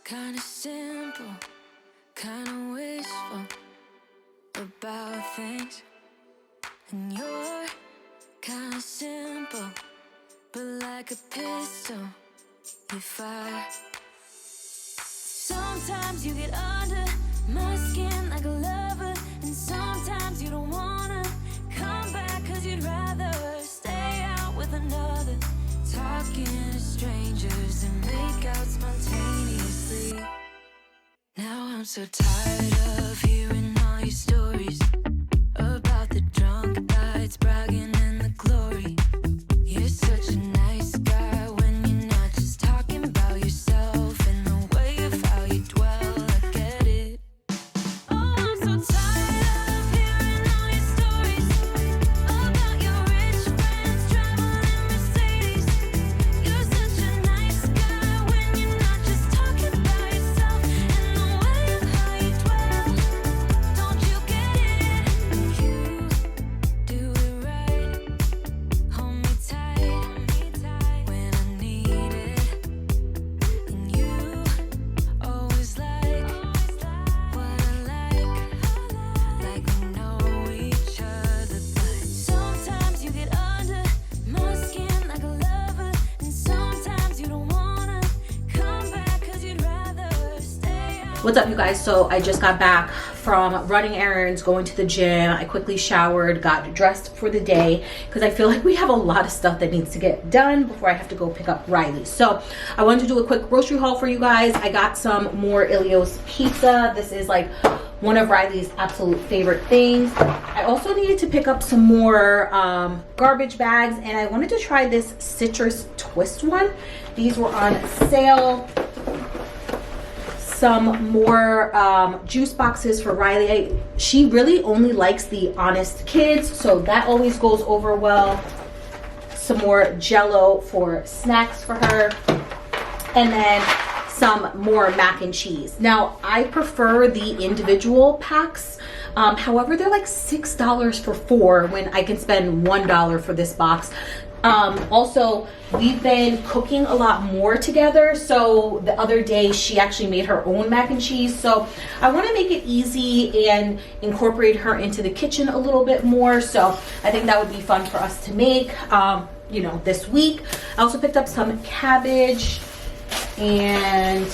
Kinda simple, kinda wishful about things. And you're kinda simple, but like a pistol, you fire. Sometimes you get under my skin like a lover, and sometimes you don't wanna come back 'cause you'd rather stay out with another. Talking to strangers and make out spontaneously. Now I'm so tired of hearing all your stories about the drunk nights, bragging in the glory. You're such a nice guy when you're not just talking about yourself and the way of how you dwell. I get it. Oh, I'm so tired of hearing all your stories about your rich friends traveling Mercedes. You're such a nice guy when you're not just talking about yourself and the way of how you dwell. Don't you get it? You do it right. Hold me tight when I need it. And you always like what I like we know each other. But sometimes you get under my skin like a lover, and sometimes you don't wanna come back 'cause you'd rather stay out. What's up, you guys? So I just got back from running errands, going to the gym. I quickly showered, got dressed for the day because I feel like we have a lot of stuff that needs to get done before I have to go pick up Riley. So I wanted to do a quick grocery haul for you guys. I got some more Ilios pizza. This is like one of Riley's absolute favorite things. I also needed to pick up some more garbage bags, and I wanted to try this citrus twist one. These were on sale. Some more juice boxes for Riley. She really only likes the Honest Kids, so that always goes over well. Some more Jello for snacks for her, and then some more mac and cheese. Now I prefer the individual packs, however they're like $6 for 4 when I can spend $1 for this box. Also, we've been cooking a lot more together, so the other day she actually made her own mac and cheese, so I want to make it easy and incorporate her into the kitchen a little bit more. So I think that would be fun for us to make, you know, this week. I also picked up some cabbage and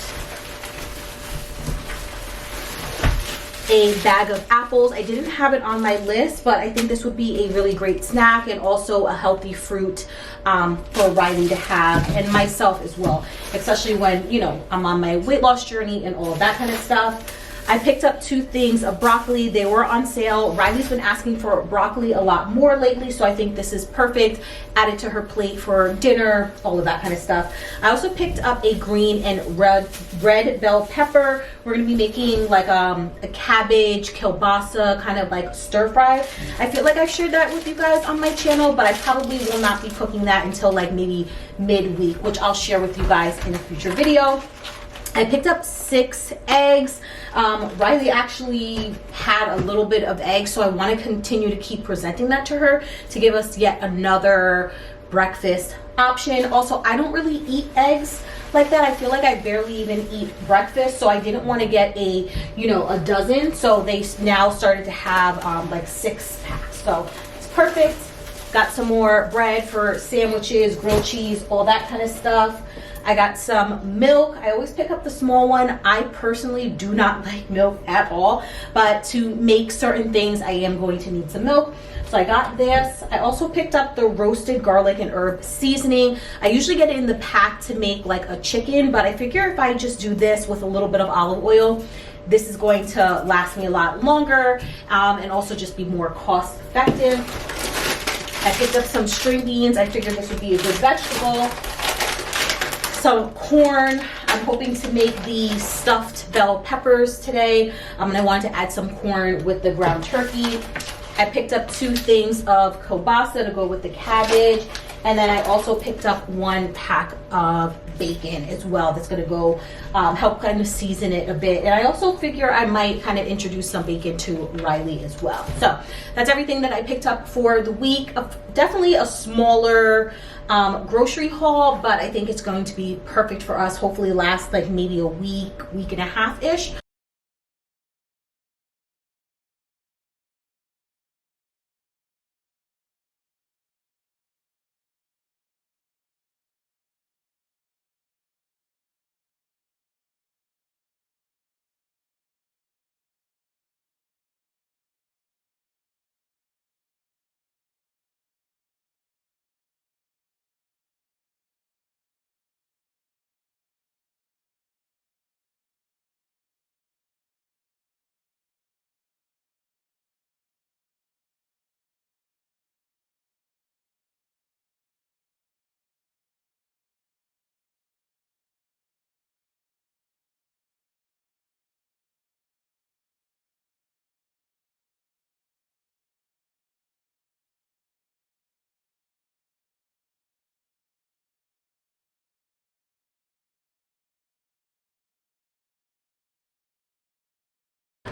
a bag of apples. I didn't have it on my list, but I think this would be a really great snack and also a healthy fruit for Riley to have, and myself as well, especially when, you know, I'm on my weight loss journey and all of that kind of stuff. I picked up 2 things of broccoli. They were on sale. Riley's been asking for broccoli a lot more lately, so I think this is perfect. Add it to her plate for dinner, all of that kind of stuff. I also picked up a green and red bell pepper. We're gonna be making like a cabbage kielbasa kind of like stir fry. I feel like I've shared that with you guys on my channel, but I probably will not be cooking that until like maybe midweek, which I'll share with you guys in a future video. I picked up 6 eggs. Riley actually had a little bit of eggs, so I want to continue to keep presenting that to her to give us yet another breakfast option. Also, I don't really eat eggs like that. I feel like I barely even eat breakfast, so I didn't want to get a, you know, a dozen. So they now started to have like 6 packs, so it's perfect. Got some more bread for sandwiches, grilled cheese, all that kind of stuff. I got some milk. I always pick up the small one. I personally do not like milk at all, but to make certain things, I am going to need some milk. So I got this. I also picked up the roasted garlic and herb seasoning. I usually get it in the pack to make like a chicken, but I figure if I just do this with a little bit of olive oil, this is going to last me a lot longer and also just be more cost effective. I picked up some string beans. I figured this would be a good vegetable. Some corn. I'm hoping to make the stuffed bell peppers today. And I wanted to add some corn with the ground turkey. I picked up 2 things of kielbasa to go with the cabbage. And then I also picked up 1 pack of bacon as well. That's gonna go help kind of season it a bit. And I also figure I might kind of introduce some bacon to Riley as well. So that's everything that I picked up for the week. Definitely a smaller grocery haul, but I think it's going to be perfect for us. Hopefully last like maybe a week and a half ish.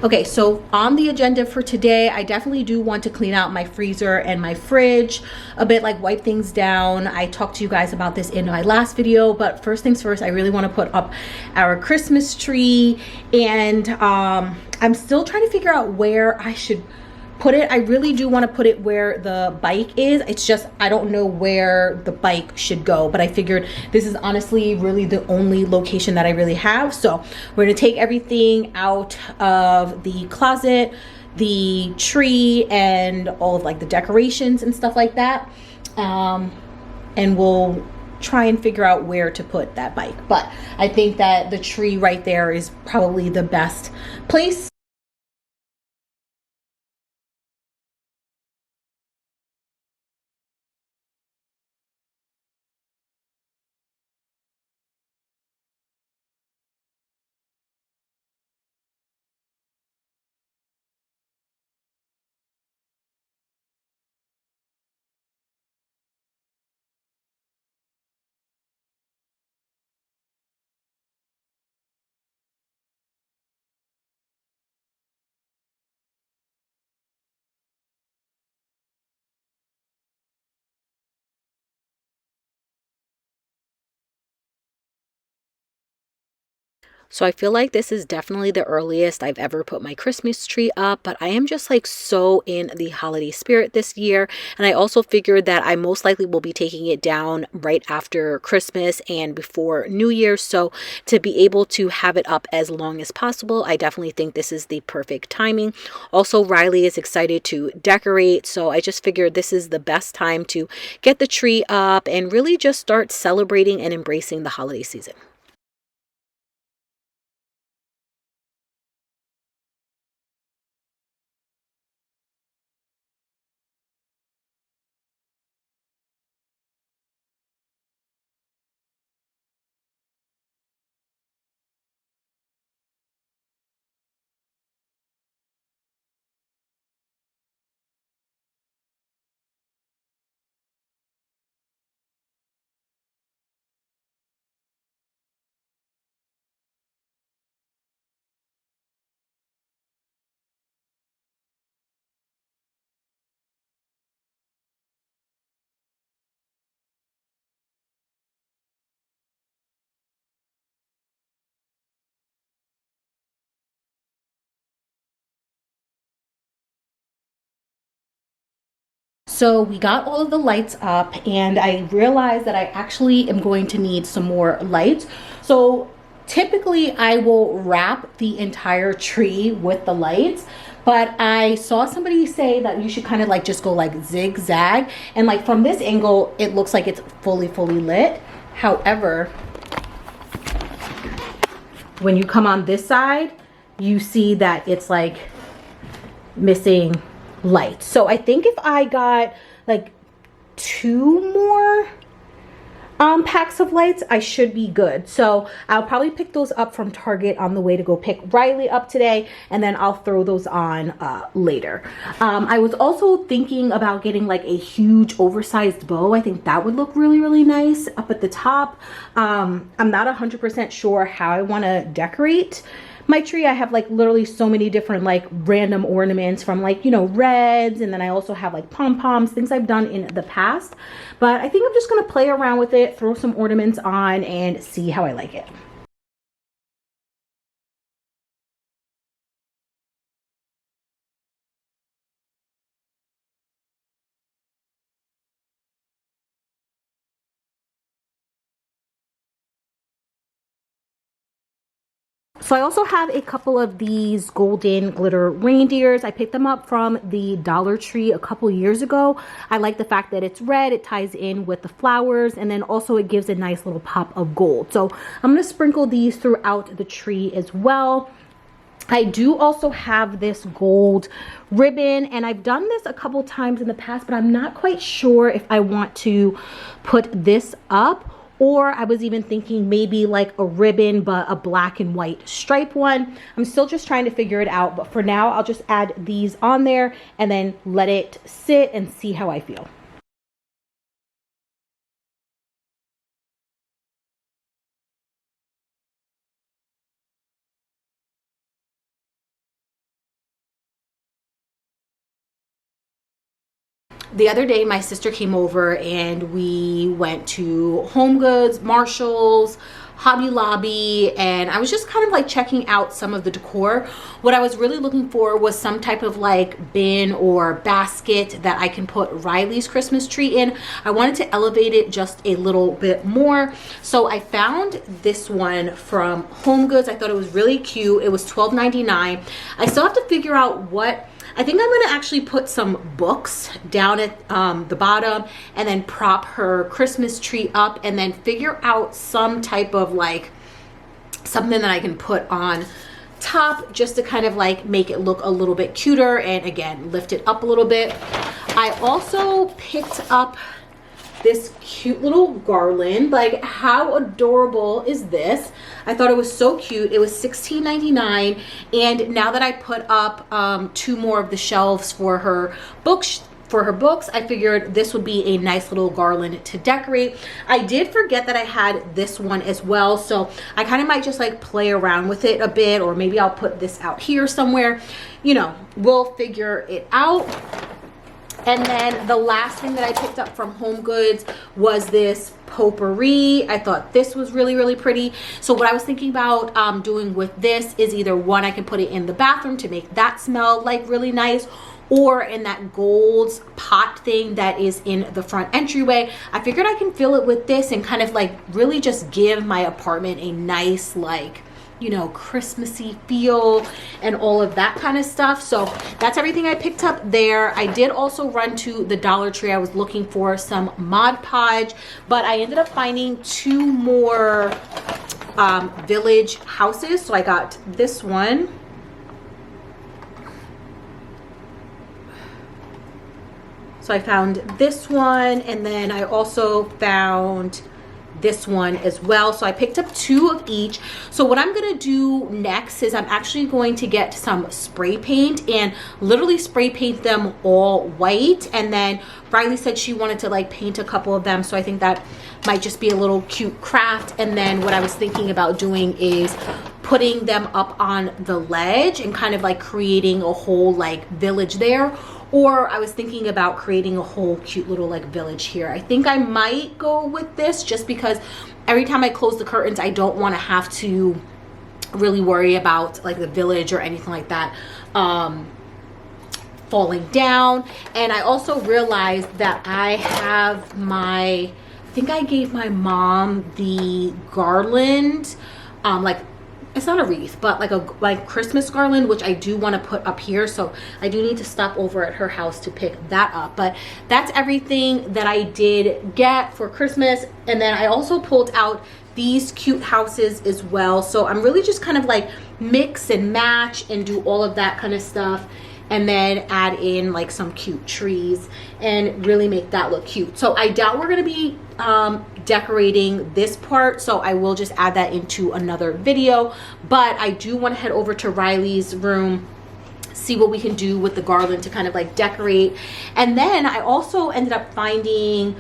Okay, so on the agenda for today, I definitely do want to clean out my freezer and my fridge a bit, like wipe things down. I talked to you guys about this in my last video, but first things first, I really want to put up our Christmas tree, and I'm still trying to figure out where I should put it. I really do want to put it where the bike is. It's just I don't know where the bike should go, but I figured this is honestly really the only location that I really have. So we're gonna take everything out of the closet, the tree, and all of like the decorations and stuff like that, and we'll try and figure out where to put that bike. But I think that the tree right there is probably the best place. So I feel like this is definitely the earliest I've ever put my Christmas tree up, but I am just like so in the holiday spirit this year. And I also figured that I most likely will be taking it down right after Christmas and before New Year. So to be able to have it up as long as possible, I definitely think this is the perfect timing. Also, Riley is excited to decorate, so I just figured this is the best time to get the tree up and really just start celebrating and embracing the holiday season. So we got all of the lights up, and I realized that I actually am going to need some more lights. So typically I will wrap the entire tree with the lights, but I saw somebody say that you should kind of like just go like zigzag, and like from this angle it looks like it's fully lit. However, when you come on this side, you see that it's like missing lights. So I think if I got like 2 more packs of lights, I should be good. So I'll probably pick those up from Target on the way to go pick Riley up today, and then I'll throw those on later. I was also thinking about getting like a huge oversized bow. I think that would look really, really nice up at the top. I'm not 100% sure how I want to decorate my tree. I have like literally so many different like random ornaments from like, you know, reds, and then I also have like pom-poms, things I've done in the past. But I think I'm just gonna play around with it, throw some ornaments on, and see how I like it. So I also have a couple of these golden glitter reindeers. I picked them up from the Dollar Tree a couple years ago. I like the fact that it's red, it ties in with the flowers, and then also it gives a nice little pop of gold. So I'm gonna sprinkle these throughout the tree as well. I do also have this gold ribbon, and I've done this a couple times in the past, but I'm not quite sure if I want to put this up. Or I was even thinking maybe like a ribbon, but a black and white stripe one. I'm still just trying to figure it out. But for now, I'll just add these on there and then let it sit and see how I feel. The other day, my sister came over and we went to Home Goods, Marshalls, Hobby Lobby, and I was just kind of like checking out some of the decor. What I was really looking for was some type of like bin or basket that I can put Riley's Christmas tree in. I wanted to elevate it just a little bit more. So I found this one from Home Goods. I thought it was really cute. It was $12.99. I still have to figure out what. I think I'm going to actually put some books down at the bottom and then prop her Christmas tree up, and then figure out some type of like something that I can put on top just to kind of like make it look a little bit cuter and again lift it up a little bit. I also picked up this cute little garland. Like, how adorable is this? I thought it was so cute. It was $16.99, and now that I put up 2 more of the shelves for her books, I figured this would be a nice little garland to decorate. I did forget that I had this one as well, so I kind of might just like play around with it a bit, or maybe I'll put this out here somewhere. You know, we'll figure it out. And then the last thing that I picked up from Home Goods was this potpourri. I thought this was really, really pretty. So what I was thinking about doing with this is either one, I can put it in the bathroom to make that smell like really nice, or in that gold pot thing that is in the front entryway. I figured I can fill it with this and kind of like really just give my apartment a nice, like, you know, Christmassy feel and all of that kind of stuff. So that's everything I picked up there. I did also run to the Dollar Tree. I was looking for some Mod Podge, but I ended up finding 2 more village houses. So I got this one. So I found this one, and then I also found this one as well. So I picked up 2 of each. So what I'm gonna do next is I'm actually going to get some spray paint and literally spray paint them all white. And then Riley said she wanted to like paint a couple of them, so I think that might just be a little cute craft. And then what I was thinking about doing is putting them up on the ledge and kind of like creating a whole like village there. Or I was thinking about creating a whole cute little like village here. I think I might go with this just because every time I close the curtains, I don't want to have to really worry about like the village or anything like that falling down. And I also realized that I have I think I gave my mom the garland, like, it's not a wreath, but like a Christmas garland, which I do want to put up here. So I do need to stop over at her house to pick that up. But that's everything that I did get for Christmas. And then I also pulled out these cute houses as well. So I'm really just kind of like mix and match and do all of that kind of stuff. and then add in like some cute trees and really make that look cute. So I doubt we're gonna be decorating this part, so I will just add that into another video. But I do want to head over to Riley's room, see what we can do with the garland to kind of like decorate. And then I also ended up finding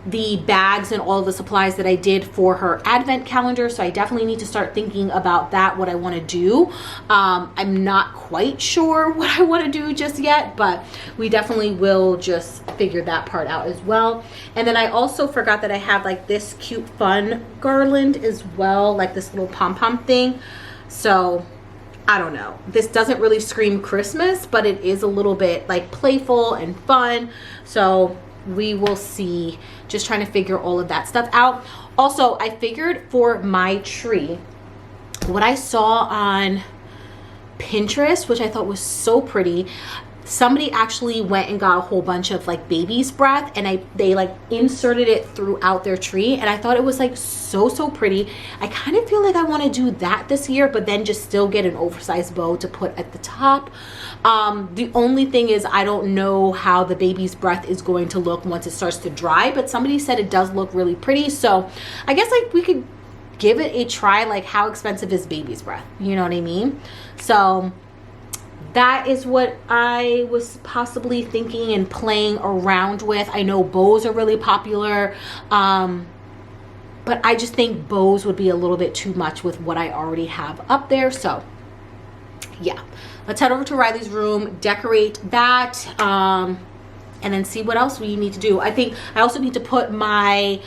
the bags and all the supplies that I did for her advent calendar, so I definitely need to start thinking about that, what I want to do. I'm not quite sure what I want to do just yet, but we definitely will just figure that part out as well. And then I also forgot that I have like this cute fun garland as well, like this little pom-pom thing. So I don't know, this doesn't really scream Christmas, but it is a little bit like playful and fun, so we will see. Just trying to figure all of that stuff out. Also, I figured for my tree, what I saw on Pinterest, which I thought was so pretty, somebody actually went and got a whole bunch of like baby's breath, and they like inserted it throughout their tree, and I thought it was like so pretty. I kind of feel like I want to do that this year, but then just still get an oversized bow to put at the top. The only thing is I don't know how the baby's breath is going to look once it starts to dry, but somebody said it does look really pretty, so I guess like we could give it a try. Like, how expensive is baby's breath, you know what I mean? So that is what I was possibly thinking and playing around with. I know bows are really popular, but I just think bows would be a little bit too much with what I already have up there. So yeah, let's head over to Riley's room, decorate that, and then see what else we need to do. I think I also need to put my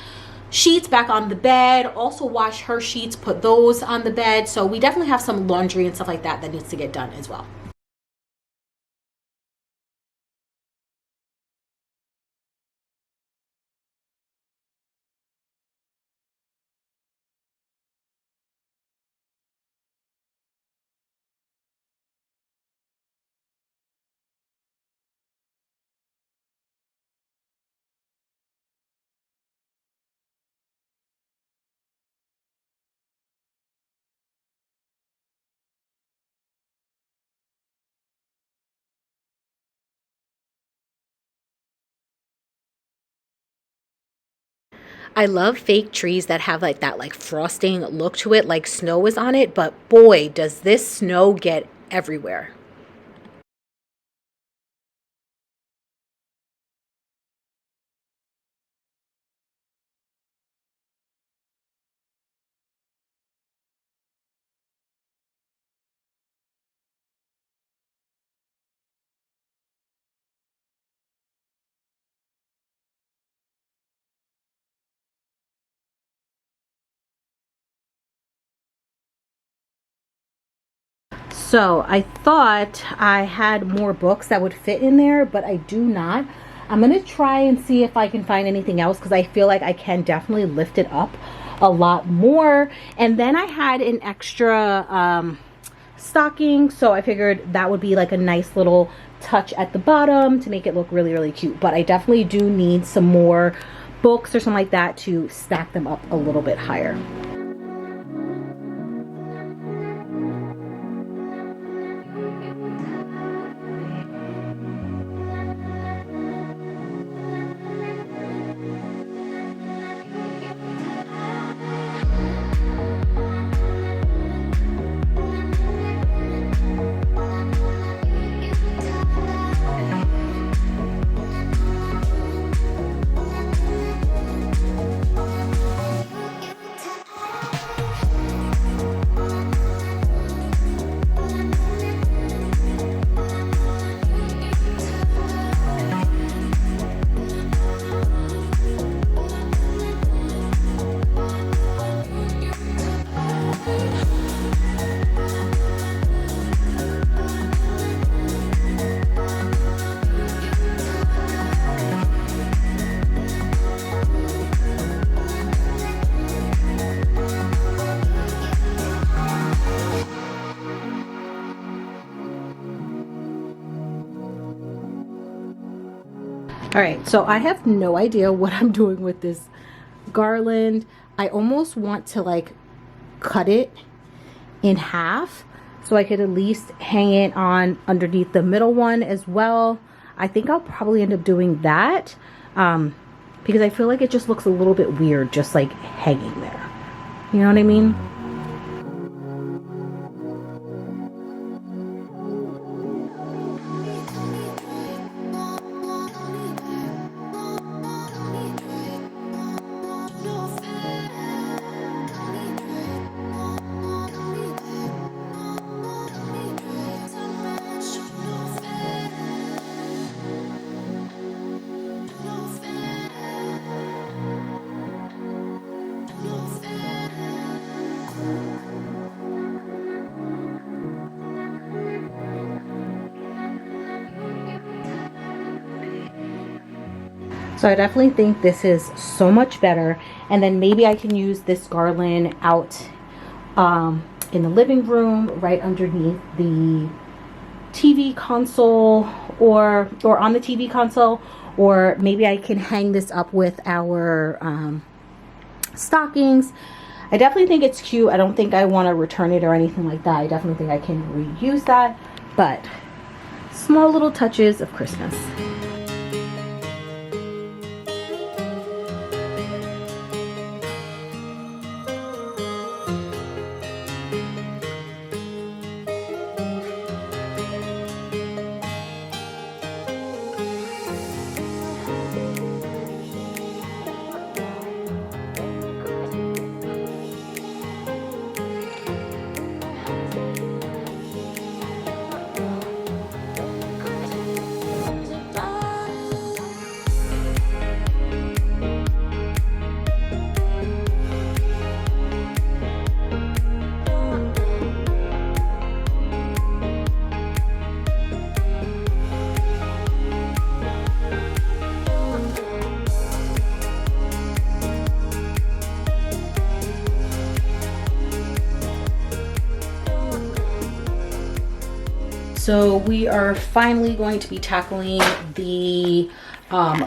sheets back on the bed, also wash her sheets, put those on the bed. So we definitely have some laundry and stuff like that that needs to get done as well. I love fake trees that have like that like frosting look to it, like snow is on it, but boy, does this snow get everywhere. So I thought I had more books that would fit in there, but I do not. I'm gonna try and see if I can find anything else, because I feel like I can definitely lift it up a lot more. And then I had an extra stocking, so I figured that would be like a nice little touch at the bottom to make it look really cute. But I definitely do need some more books or something like that to stack them up a little bit higher. All right, so I have no idea what I'm doing with this garland. I almost want to like cut it in half so I could at least hang it on underneath the middle one as well. I think I'll probably end up doing that because I feel like it just looks a little bit weird just like hanging there. You know what I mean? So I definitely think this is so much better. And then maybe I can use this garland out in the living room, right underneath the TV console, or on the TV console, or maybe I can hang this up with our stockings. I definitely think it's cute. I don't think I want to return it or anything like that. I definitely think I can reuse that, but small little touches of Christmas. So we are finally going to be tackling the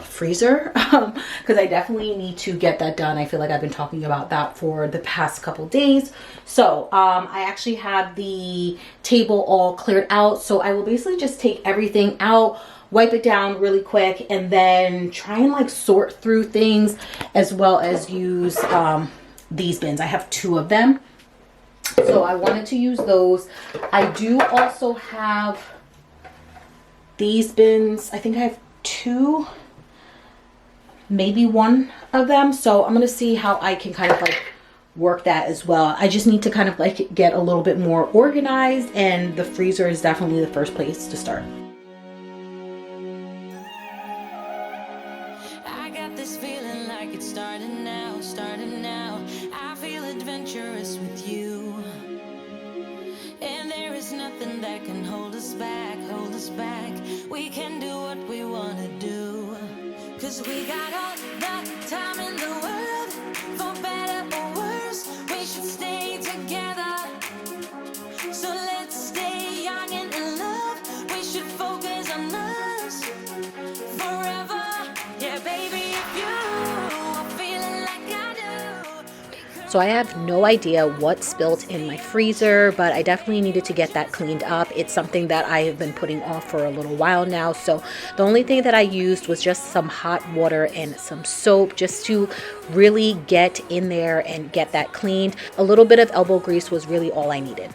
freezer because I definitely need to get that done. I feel like I've been talking about that for the past couple days. So I actually have the table all cleared out. So I will basically just take everything out, wipe it down really quick, and then try and like sort through things, as well as use these bins. I have 2 of them. So I wanted to use those. I do also have these bins. I think I have 2, maybe 1 of them. So I'm going to see how I can kind of like work that as well. I just need to kind of like get a little bit more organized, and the freezer is definitely the first place to start. I got this feeling like it's starting now, starting now. I feel adventurous with you. And there is nothing that can hold us back, hold us back. We can do what we wanna do. 'Cause we got all the time in the world, for better or worse. We should stay together. So let's stay young and in love. We should focus on us forever. Yeah, baby, if you are feeling like I do. So I have no idea what's built in my freezer, but I definitely needed to get that cleaned up. It's something that I have been putting off for a little while now. So the only thing that I used was just some hot water and some soap, just to really get in there and get that cleaned. A little bit of elbow grease was really all I needed.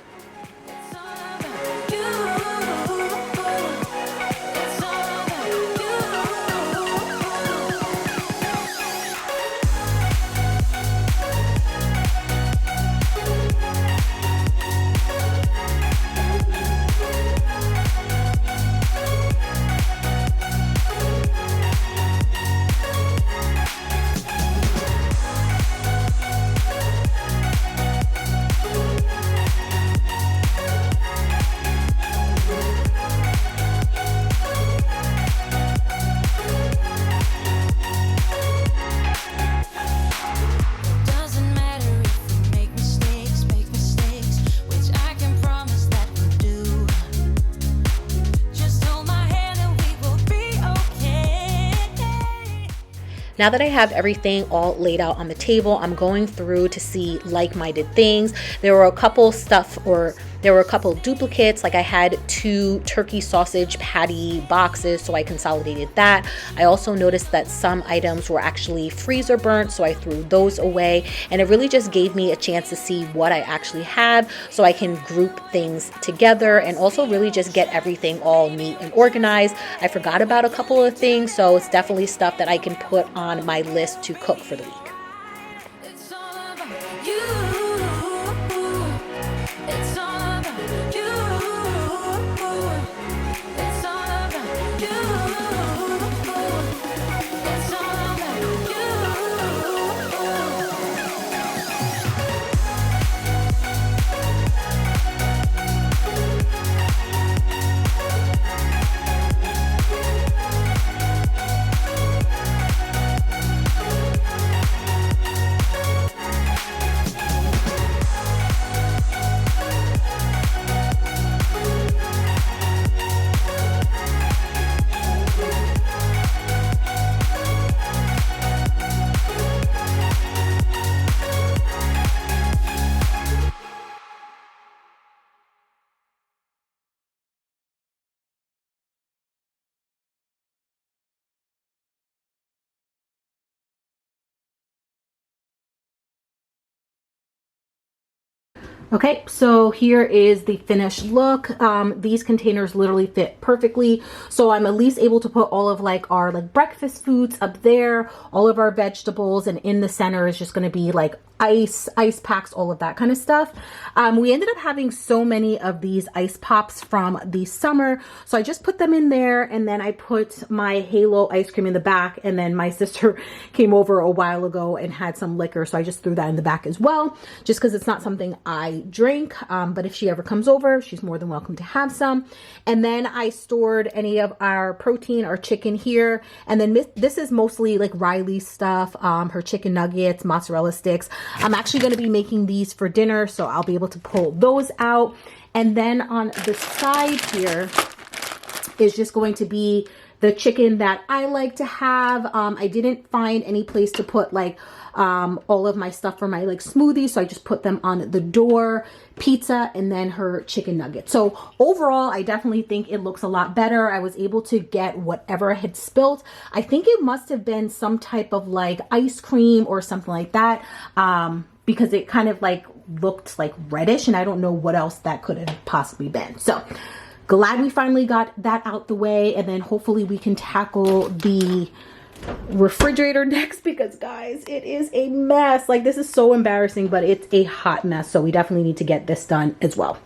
Now that I have everything all laid out on the table, I'm going through to see like-minded things. There were a couple stuff or There were a couple duplicates, like I had 2 turkey sausage patty boxes, so I consolidated that. I also noticed that some items were actually freezer burnt, so I threw those away, and it really just gave me a chance to see what I actually had so I can group things together and also really just get everything all neat and organized. I forgot about a couple of things, so it's definitely stuff that I can put on my list to cook for the week. It's all about you. It's all about you. It's all about you. It's all about you. Okay, so here is the finished look. These containers literally fit perfectly, so I'm at least able to put all of like our like breakfast foods up there, all of our vegetables, and in the center is just going to be like ice packs, all of that kind of stuff. We ended up having so many of these ice pops from the summer, so I just put them in there, and then I put my Halo ice cream in the back, and then my sister came over a while ago and had some liquor, so I just threw that in the back as well, just because it's not something I drink, but if she ever comes over, she's more than welcome to have some. And then I stored any of our protein, our chicken here, and then this is mostly like Riley's stuff, her chicken nuggets, mozzarella sticks. I'm actually going to be making these for dinner, so I'll be able to pull those out. And then on the side here is just going to be the chicken that I like to have. I didn't find any place to put like all of my stuff for my like smoothies, so I just put them on the door, pizza, and then her chicken nuggets. So overall, I definitely think it looks a lot better. I was able to get whatever I had spilt. I think it must have been some type of like ice cream or something like that, because it kind of like looked like reddish, and I don't know what else that could have possibly been. So glad we finally got that out the way, and then hopefully we can tackle the refrigerator next, because guys, it is a mess. Like, this is so embarrassing, but it's a hot mess, so we definitely need to get this done as well.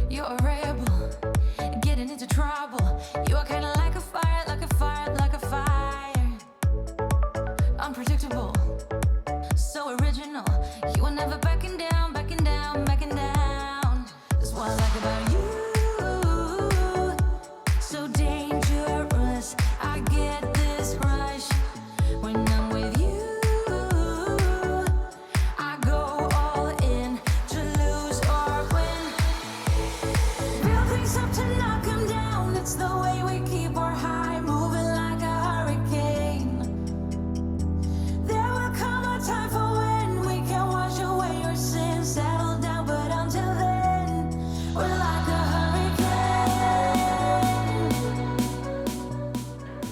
You're a rebel, getting into trouble. You are kind of like a fire, like a fire, like a fire. Unpredictable, so original. You are never backing down, backing down, backing down. That's what I like about you. So dangerous, I get this rush when I'm with you. I go all in to lose or win. Real things up to knock 'em down. It's the way we keep our high, moving like a hurricane. There will come a time for when we can wash away your sins, settle down, but until then, we're like a hurricane.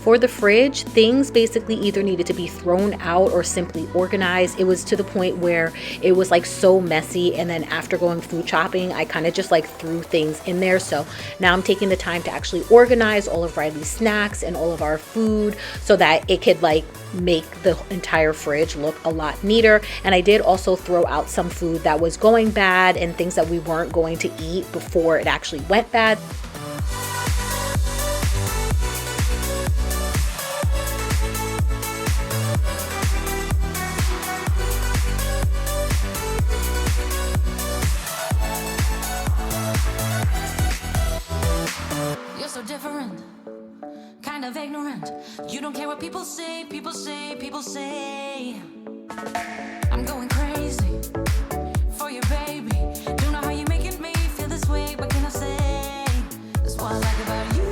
For the fridge, things basically either needed to be thrown out or simply organized. It was to the point where it was like so messy, and then after going food shopping, I kind of just like threw things in there. So now I'm taking the time to actually organize all of Riley's snacks and all of our food so that it could like make the entire fridge look a lot neater. And I did also throw out some food that was going bad and things that we weren't going to eat before it actually went bad. You're so different, kind of ignorant. You don't care what people say, people say, people say. I'm going crazy for you, baby. Don't know how you're making me feel this way. What can I say? That's what I like about you.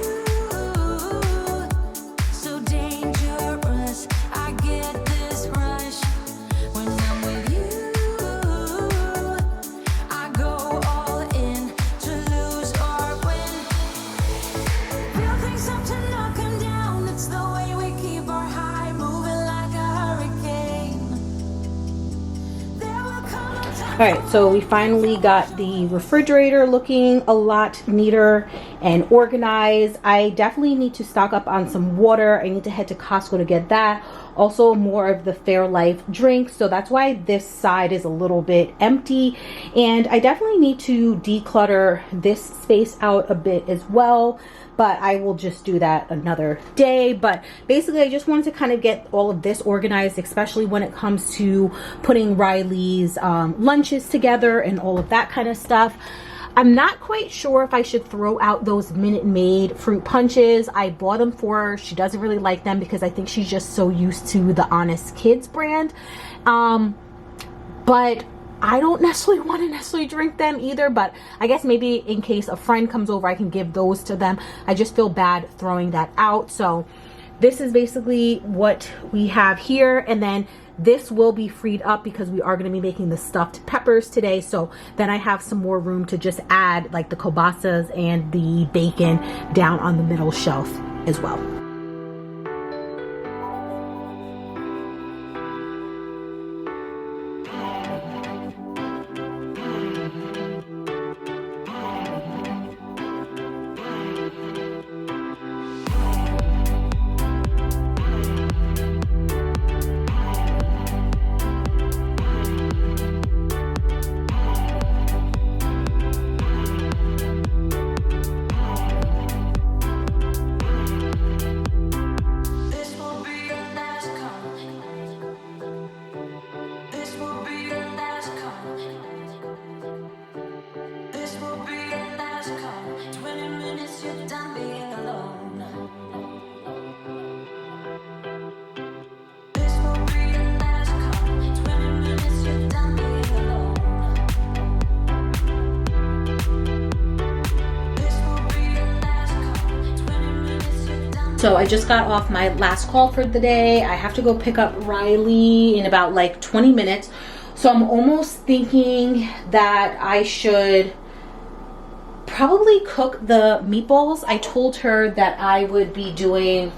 So dangerous, I get right, so we finally got the refrigerator looking a lot neater and organized. I definitely need to stock up on some water. I need to head to Costco to get that. Also more of the Fairlife drinks, so that's why this side is a little bit empty. And I definitely need to declutter this space out a bit as well, but I will just do that another day. But basically I just wanted to kind of get all of this organized, especially when it comes to putting Riley's lunches together and all of that kind of stuff. I'm not quite sure if I should throw out those Minute Maid fruit punches. I bought them for her. She doesn't really like them because I think she's just so used to the Honest Kids brand. But I don't necessarily want to drink them either, but I guess maybe in case a friend comes over, I can give those to them. I just feel bad throwing that out. So this is basically what we have here. And then this will be freed up because we are going to be making the stuffed peppers today. So then I have some more room to just add like the kielbasas and the bacon down on the middle shelf as well. So I just got off my last call for the day. I have to go pick up Riley in about like 20 minutes. So I'm almost thinking that I should probably cook the meatballs. I told her that I would be doing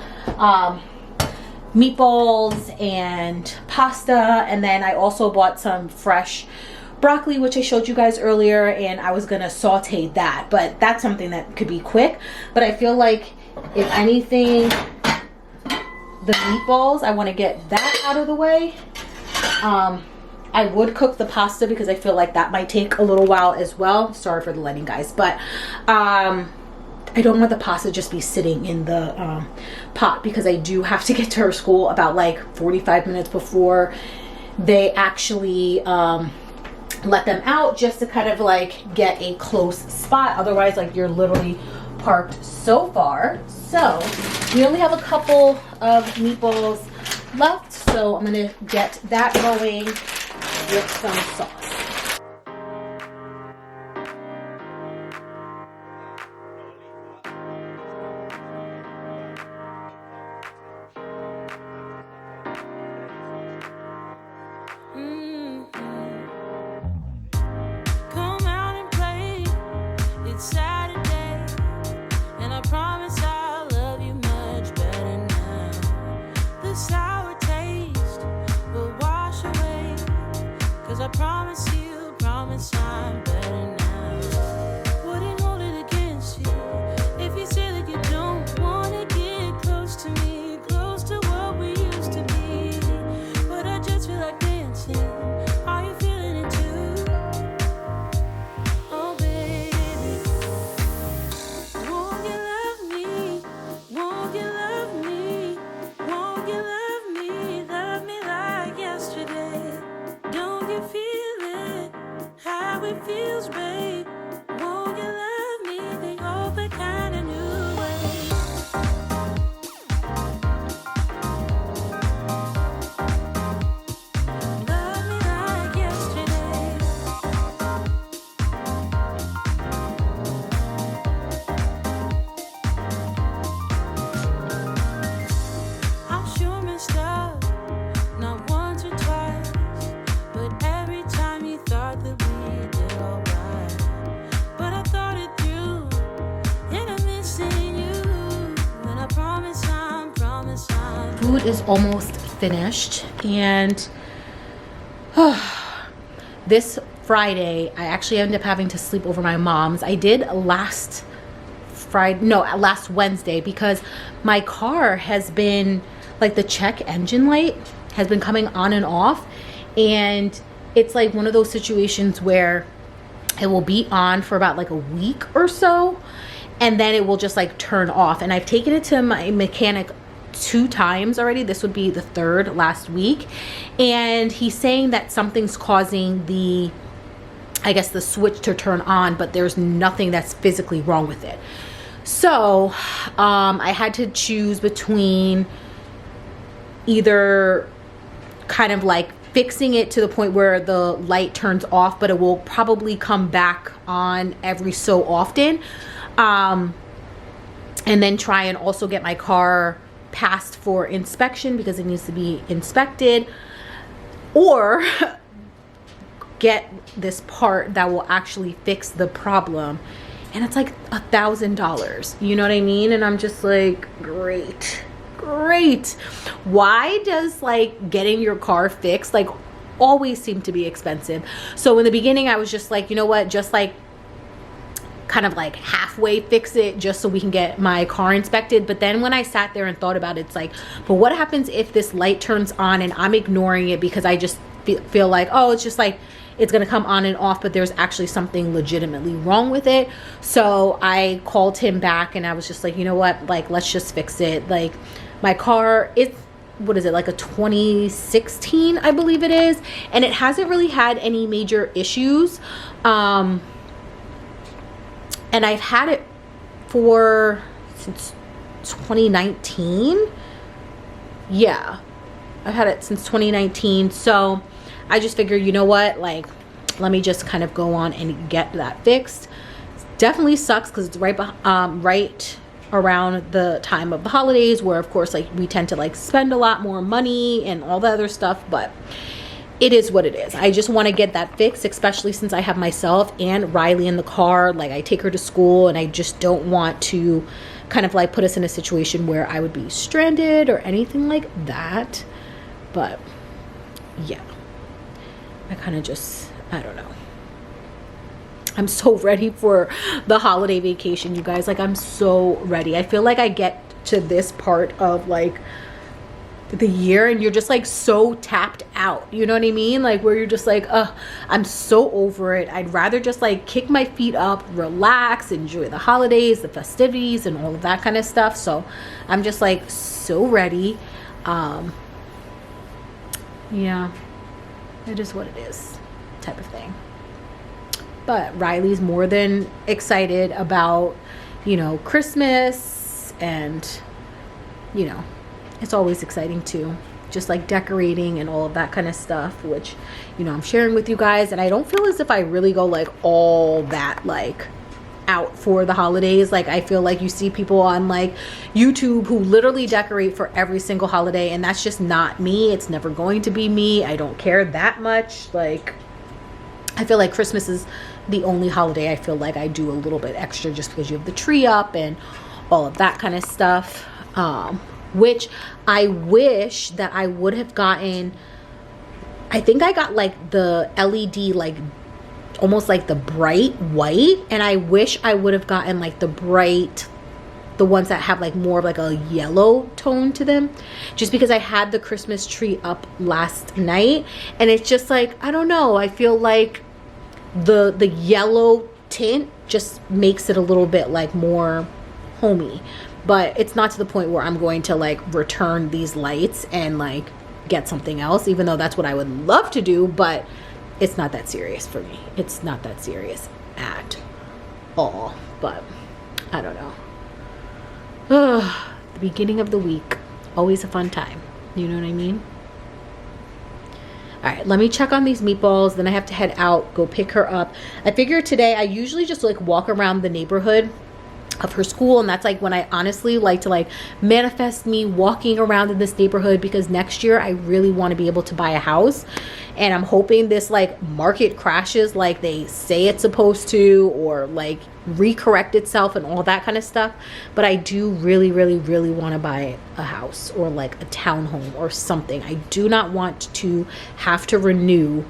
meatballs and pasta, and then I also bought some fresh broccoli, which I showed you guys earlier, and I was gonna saute that, but that's something that could be quick. But I feel like if anything, the meatballs, I want to get that out of the way. I would cook the pasta because I feel like that might take a little while as well. Sorry for the lighting, guys, but I don't want the pasta just be sitting in the pot because I do have to get to her school about like 45 minutes before they actually let them out, just to kind of like get a close spot. Otherwise, like, you're literally parked so far. So we only have a couple of meatballs left, so I'm gonna get that going with some sauce. Come out and play. It's Saturday, and I promise I'll love you much better now. The sour taste will wash away, 'cause I promise I'm better now. Wouldn't hold it against you if you say that you don't wanna get close to me, close to what we used to be. But I just feel like dancing. Are you feeling it too? Oh baby, won't you love me? Won't you love me? Won't you love me? Love me like yesterday. Don't you feel it? How it feels, babe. Won't you love me the old kind of new way? Love me like yesterday. I'm sure messed up, not once or twice, but every time you thought that we did alright. But I thought it through, and I'm missing you. And I promise I'm Food is almost finished, and this Friday, I actually ended up having to sleep over my mom's. I did last Wednesday, because my car has been like, the check engine light has been coming on and off, and it's like one of those situations where it will be on for about like a week or so, and then it will just like turn off. And I've taken it to my mechanic 2 times already. This would be the 3rd last week, and he's saying that something's causing the, I guess, the switch to turn on, but there's nothing that's physically wrong with it. So I had to choose between either kind of like fixing it to the point where the light turns off, but it will probably come back on every so often, and then try and also get my car passed for inspection because it needs to be inspected, or get this part that will actually fix the problem, and it's like $1,000, you know what I mean? And I'm just like, great. Why does like getting your car fixed like always seem to be expensive? So in the beginning I was just like, you know what, just like kind of like halfway fix it just so we can get my car inspected. But then when I sat there and thought about it, it's like, but what happens if this light turns on and I'm ignoring it because I just feel like, oh, it's just like, it's going to come on and off, but there's actually something legitimately wrong with it. So I called him back and I was just like, you know what, like, let's just fix it. Like, my car, it's, what is it, like a 2016, I believe it is, and it hasn't really had any major issues. And I've had it since 2019. Yeah, I've had it since 2019. So I just figured, you know what, like, let me just kind of go on and get that fixed. Definitely sucks because it's right around the time of the holidays, where of course like we tend to like spend a lot more money and all the other stuff, but it is what it is. I just want to get that fixed, especially since I have myself and Riley in the car. Like, I take her to school and I just don't want to kind of like put us in a situation where I would be stranded or anything like that. But yeah, I kind of just, I don't know. I'm so ready for the holiday vacation, you guys. Like, I'm so ready. I feel like I get to this part of like the year and you're just like so tapped out, you know what I mean? Like, where you're just like, I'm so over it. I'd rather just like kick my feet up, relax, enjoy the holidays, the festivities, and all of that kind of stuff. So I'm just like so ready. Yeah, it is what it is, type of thing. But Riley's more than excited about, you know, Christmas, and, you know, it's always exciting too. Just like decorating and all of that kind of stuff, which, you know, I'm sharing with you guys. And I don't feel as if I really go like all that like out for the holidays. Like, I feel like you see people on like YouTube who literally decorate for every single holiday, and that's just not me. It's never going to be me. I don't care that much. Like, I feel like Christmas is the only holiday I feel like I do a little bit extra, just because you have the tree up and all of that kind of stuff, which I wish that I would have gotten. I think I got like the LED, like almost like the bright white, and I wish I would have gotten like the ones that have like more of like a yellow tone to them, just because I had the Christmas tree up last night and it's just like, I don't know, I feel like the yellow tint just makes it a little bit like more homey. But it's not to the point where I'm going to like return these lights and like get something else, even though that's what I would love to do. But it's not that serious for me. It's not that serious at all. But I don't know. The beginning of the week, always a fun time. You know what I mean? All right, let me check on these meatballs. Then I have to head out, go pick her up. I figured today, I usually just like walk around the neighborhood of her school, and that's like when I honestly like to like manifest me walking around in this neighborhood, because next year I really want to be able to buy a house, and I'm hoping this like market crashes like they say it's supposed to, or like recorrect itself and all that kind of stuff. But I do really want to buy a house, or like a townhome or something. I do not want to have to renew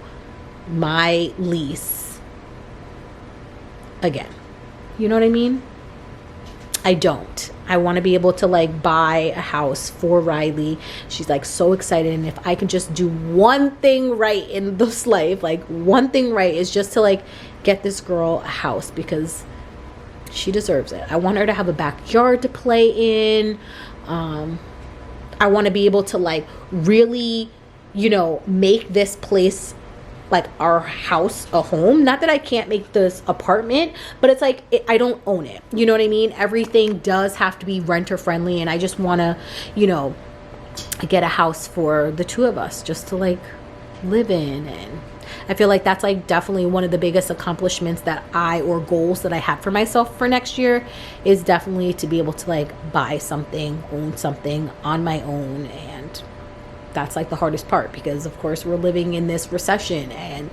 my lease again. You know what I mean? I don't. I want to be able to like buy a house for Riley. She's like so excited, and if I can just do one thing right in this life, like one thing right, is just to like get this girl a house, because she deserves it. I want her to have a backyard to play in. I want to be able to like really, you know, make this place like our house a home. Not that I can't make this apartment, but it's like I don't own it. You know what I mean? Everything does have to be renter friendly, and I just want to, you know, get a house for the two of us just to like live in. And I feel like that's like definitely one of the biggest accomplishments that or goals that I have for myself for next year, is definitely to be able to like buy something, own something on my own. And that's like the hardest part, because of course we're living in this recession and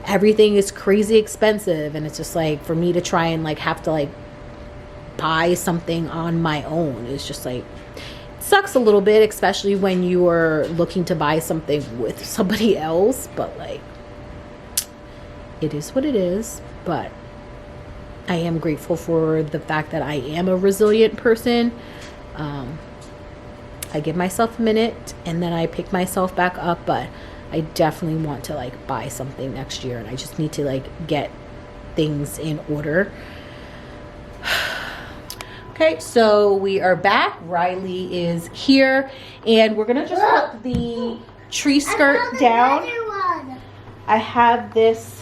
everything is crazy expensive, and it's just like for me to try and like have to like buy something on my own is just like, it sucks a little bit, especially when you are looking to buy something with somebody else. But like, it is what it is. But I am grateful for the fact that I am a resilient person. I give myself a minute and then I pick myself back up, but I definitely want to like buy something next year, and I just need to like get things in order. Okay, so we are back. Riley is here, and we're gonna just put the tree skirt down. I have this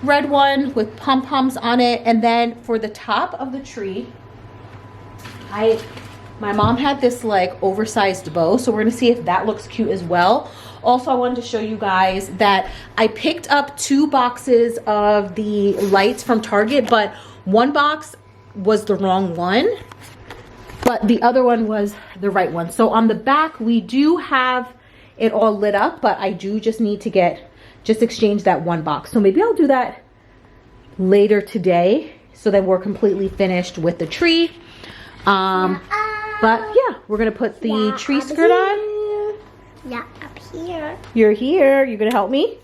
red one with pom-poms on it, and then for the top of the tree, my mom had this like oversized bow, so we're gonna see if that looks cute as well. Also, I wanted to show you guys that I picked up 2 boxes of the lights from Target, but one box was the wrong one, but the other one was the right one. So on the back, we do have it all lit up, but I do just need to exchange that one box. So maybe I'll do that later today, so that we're completely finished with the tree. But yeah, we're gonna put the tree skirt on. Yeah, up here. You're here. You're gonna help me?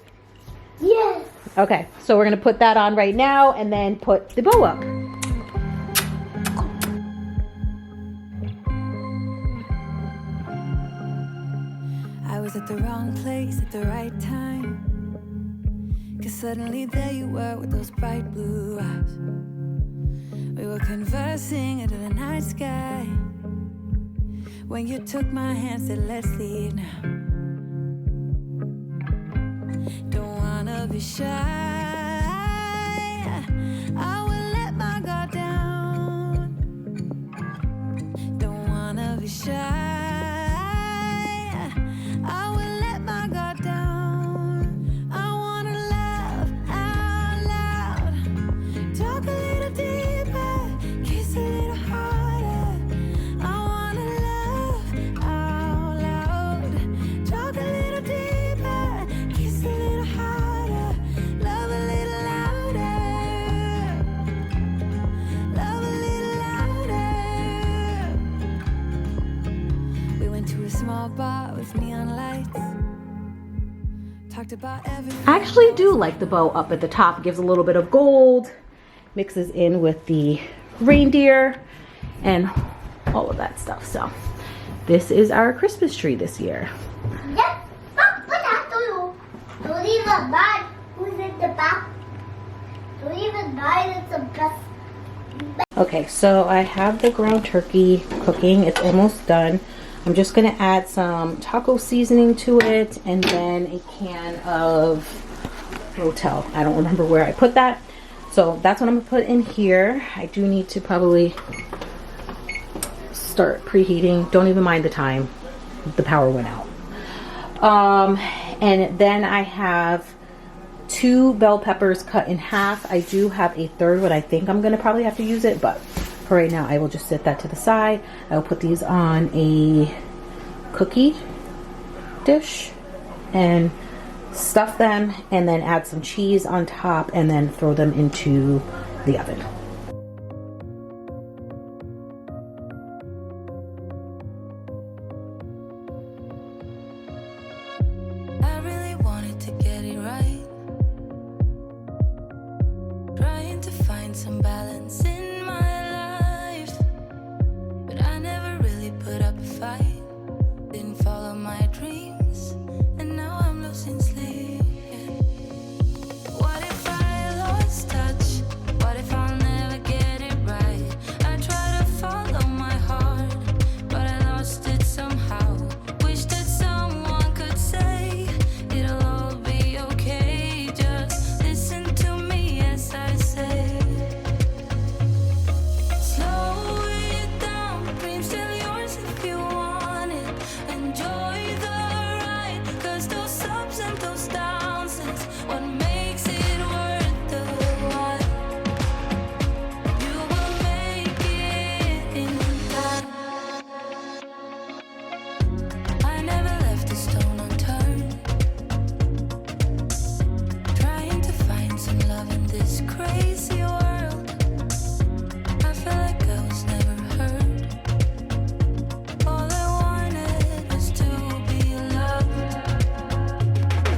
Yes. Okay, so we're gonna put that on right now and then put the bow up. I was at the wrong place at the right time, 'cause suddenly there you were with those bright blue eyes. We were conversing under the night sky, when you took my hand, said let's leave now. Don't wanna be shy, I will let my guard down. Don't wanna be shy, I will let my guard down. I wanna laugh out loud, talk a little deeper, kiss a little harder. I wanna laugh out loud, talk a little deeper, kiss a little harder, love a little louder, love a little louder. We went to a small bar with neon lights, talked about everything. I actually do like the bow up at the top. It gives a little bit of gold, mixes in with the reindeer and all of that stuff. So this is our Christmas tree this year. Yes. Don't even buy. Who's in the back? Don't even buy. It's the best. Okay, so I have the ground turkey cooking. It's almost done. I'm just gonna add some taco seasoning to it, and then a can of Rotel. I don't remember where I put that. So that's what I'm gonna put in here. I do need to probably start preheating. Don't even mind the time. The power went out. And then I have 2 bell peppers cut in half. I do have a third one. I think I'm gonna probably have to use it, but for right now I will just set that to the side. I will put these on a cookie dish and stuff them, and then add some cheese on top, and then throw them into the oven. I really wanted to get it right, find some balance in my life, but I never really put up a fight. Didn't follow my dreams, and now I'm losing sleep. Yeah. What if I lost touch? What if I'll never get it right? I try to follow my heart, but I lost it somehow. Wish that someone could say it'll all be okay. Just listen to me as I say. Slow it down, dreams still yours if you want it. Enjoy the ride, 'cause those ups and those downs is what makes it worth the while. You will make it in time. I never left a stone unturned, trying to find some love in this crazy world. I felt like I was never heard. All I wanted was to be loved.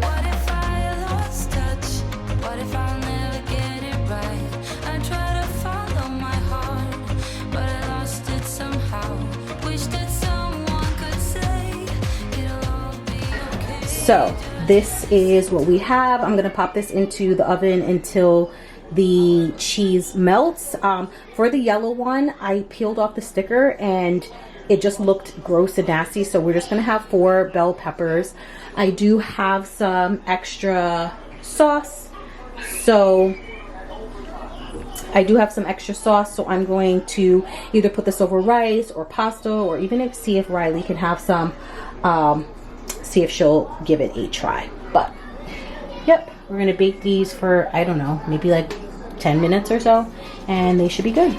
What if I lost touch? What if I'll never get it right? I try to follow my heart, but I lost it somehow. Wish that someone could say it'll all be okay. So this is what we have. I'm gonna pop this into the oven until the cheese melts. For the yellow one, I peeled off the sticker and it just looked gross and nasty, so we're just gonna have 4 bell peppers. I do have some extra sauce, so I'm going to either put this over rice or pasta, or even see if Riley can have some, see if she'll give it a try. But yep, we're gonna bake these for, I don't know, maybe like 10 minutes or so, and they should be good.